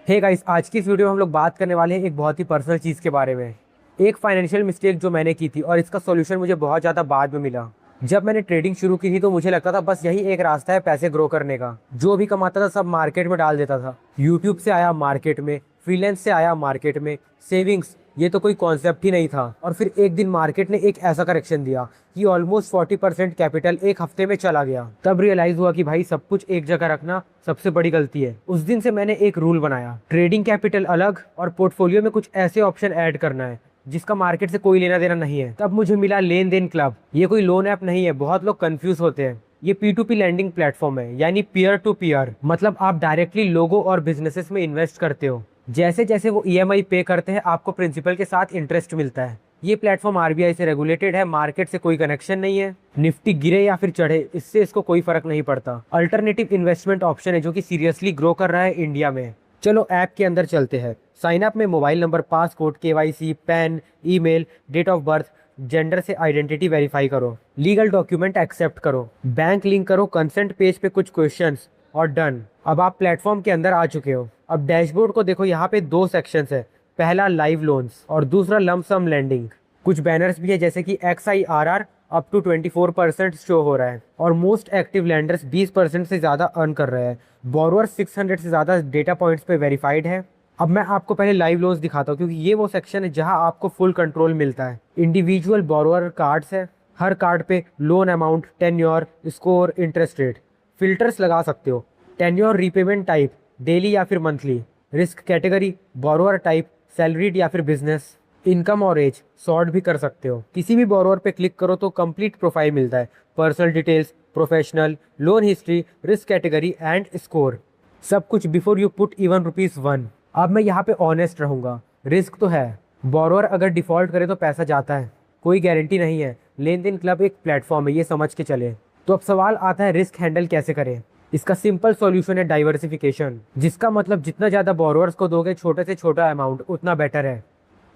Hey guys, आज की इस वीडियो में हम लोग बात करने वाले हैं एक बहुत ही पर्सनल चीज़ के बारे में। एक फाइनेंशियल मिस्टेक जो मैंने की थी और इसका सॉल्यूशन मुझे बहुत ज़्यादा बाद में मिला। जब मैंने ट्रेडिंग शुरू की थी तो मुझे लगता था बस यही एक रास्ता है पैसे ग्रो करने का। जो भी कमाता था सब मार्केट में डाल देता था। यूट्यूब से आया मार्केट में, फ्रीलांस से आया मार्केट में, सेविंग्स ये तो कोई कॉन्सेप्ट ही नहीं था। और फिर एक दिन मार्केट ने एक ऐसा करेक्शन दिया कि ऑलमोस्ट 40% कैपिटल एक हफ्ते में चला गया। तब रियलाइज हुआ कि भाई सब कुछ एक जगह रखना सबसे बड़ी गलती है। उस दिन से मैंने एक रूल बनाया, ट्रेडिंग कैपिटल अलग और पोर्टफोलियो में कुछ ऐसे ऑप्शन ऐड करना है जिसका मार्केट से कोई लेना देना नहीं है। तब मुझे मिला लेन देन क्लब। ये कोई लोन ऐप नहीं है, बहुत लोग कंफ्यूज होते हैं। ये P2P लैंडिंग प्लेटफॉर्म है, यानी पीयर टू पीयर। मतलब आप डायरेक्टली लोगों और बिजनेसेस में इन्वेस्ट करते हो। जैसे जैसे वो EMI पे करते हैं आपको प्रिंसिपल के साथ इंटरेस्ट मिलता है। ये प्लेटफॉर्म RBI से रेगुलेटेड है, मार्केट से कोई कनेक्शन नहीं है। निफ्टी गिरे या फिर चढ़े इससे इसको कोई फर्क नहीं पड़ता। अल्टरनेटिव इन्वेस्टमेंट ऑप्शन है जो कि सीरियसली ग्रो कर रहा है इंडिया में। चलो ऐप के अंदर चलते हैं। साइन अप में mobile number, passcode, KYC, PAN, email, date of birth, gender से आइडेंटिटी वेरीफाई करो, लीगल डॉक्यूमेंट एक्सेप्ट करो, बैंक लिंक करो, कंसेंट पेज पे कुछ क्वेश्चंस और डन। अब आप प्लेटफॉर्म के अंदर आ चुके हो। अब डैशबोर्ड को देखो, यहाँ पे दो सेक्शंस है। पहला लाइव लोन्स और दूसरा लंप सम लैंडिंग। कुछ बैनर्स भी है जैसे कि XIRR अप टू 24% शो हो रहा है और मोस्ट एक्टिव लैंडर्स 20% से ज़्यादा अर्न कर रहे हैं। बोरोअर 600 से ज़्यादा डेटा पॉइंट्स पे वेरीफाइड है। अब मैं आपको पहले लाइव लोन्स दिखाता हूँ क्योंकि ये वो सेक्शन है जहाँ आपको फुल कंट्रोल मिलता है। इंडिविजुअल बोरोअर कार्ड्स है, हर कार्ड पे loan amount, tenure, score, interest rate. Filters लगा सकते हो, टेन्योर, रीपेमेंट टाइप, डेली या फिर monthly, risk category, borrower type, salaried या फिर बिजनेस, इनकम और एज सॉर्ट भी कर सकते हो। किसी भी बोरोअर पे क्लिक करो तो कंप्लीट प्रोफाइल मिलता है, personal details, professional, loan history, risk category and score, सब कुछ बिफोर यू पुट इवन ₹1। अब मैं यहाँ पे ऑनेस्ट रहूँगा, रिस्क तो है। बोरोअर अगर डिफॉल्ट करे तो पैसा जाता है, कोई गारंटी नहीं है। लेन देन क्लब एक प्लेटफॉर्म है, ये समझ के चले। तो अब सवाल आता है रिस्क हैंडल कैसे करें। इसका सिंपल सॉल्यूशन है डाइवर्सिफिकेशन, जिसका मतलब जितना ज़्यादा बोरोअर्स को दोगे छोटे से छोटा अमाउंट उतना बेटर है।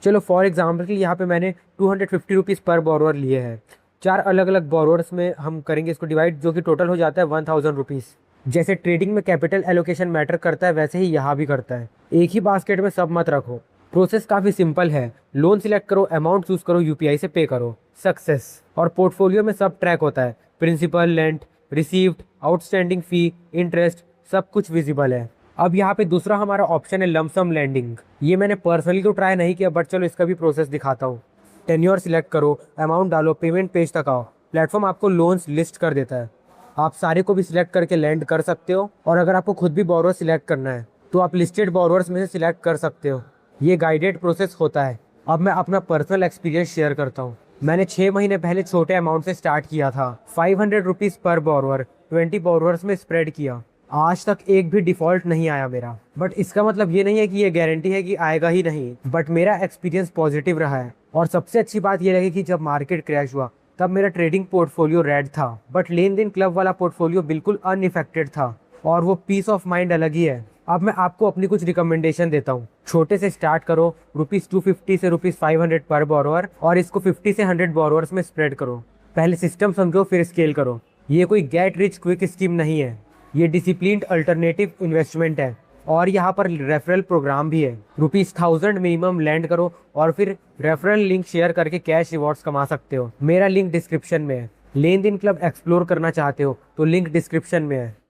चलो फॉर एग्जाम्पल यहाँ पे मैंने ₹250 पर बोरोअर लिए हैं। 4 अलग अलग बोरोअर्स में हम करेंगे इसको डिवाइड, जो कि टोटल हो जाता है ₹1000। जैसे ट्रेडिंग में कैपिटल एलोकेशन मैटर करता है वैसे ही यहाँ भी करता है। एक ही बास्केट में सब मत रखो। प्रोसेस काफ़ी सिंपल है, लोन सिलेक्ट करो, अमाउंट चूज करो, UPI से पे करो, सक्सेस। और पोर्टफोलियो में सब ट्रैक होता है, प्रिंसिपल, लेंट, रिसीव्ड, आउटस्टैंडिंग फ़ी, इंटरेस्ट, सब कुछ विजिबल है। अब यहाँ पे दूसरा हमारा ऑप्शन है लंप सम लैंडिंग। ये मैंने पर्सनली तो ट्राई नहीं किया, बट चलो इसका भी प्रोसेस दिखाता हूँ। टेन्योर सिलेक्ट करो, अमाउंट डालो, पेमेंट पेज तक आओ। प्लेटफॉर्म आपको लोन्स लिस्ट कर देता है, आप सारे को भी सिलेक्ट करके लैंड कर सकते हो। और अगर आपको खुद भी बोरोअर सिलेक्ट करना है तो आप लिस्टेड बोरोअर्स में से सिलेक्ट कर सकते हो। ये गाइडेड प्रोसेस होता है। अब मैं अपना पर्सनल एक्सपीरियंस शेयर करता हूँ। मैंने 6 महीने पहले छोटे अमाउंट से स्टार्ट किया था, ₹500 पर बोरोअर, 20 बोरोअर्स में स्प्रेड किया। आज तक एक भी डिफॉल्ट नहीं आया मेरा। बट इसका मतलब ये नहीं है कि ये गारंटी है कि आएगा ही नहीं, बट मेरा एक्सपीरियंस पॉजिटिव रहा है। और सबसे अच्छी बात ये लगी कि जब मार्केट क्रैश हुआ तब मेरा ट्रेडिंग पोर्टफोलियो रेड था, बट लेन देन क्लब वाला पोर्टफोलियो बिल्कुल अनइफेक्टेड था। और वो पीस ऑफ माइंड अलग ही है। अब मैं आपको अपनी कुछ रिकमेंडेशन देता हूँ। छोटे से स्टार्ट करो, ₹250 से ₹500 पर बोरोअर, और इसको 50 से 100 बोरोअर्स में स्प्रेड करो। पहले सिस्टम समझो फिर स्केल करो। ये कोई गेट रिच क्विक स्कीम नहीं है, ये डिसिप्लिन्ड अल्टरनेटिव इन्वेस्टमेंट है। और यहाँ पर रेफरल प्रोग्राम भी है। ₹1000 मिनिमम लैंड करो और फिर रेफरल लिंक शेयर करके कैश रिवॉर्ड्स कमा सकते हो। मेरा लिंक डिस्क्रिप्शन में है। लेन देन क्लब एक्सप्लोर करना चाहते हो तो लिंक डिस्क्रिप्शन में है।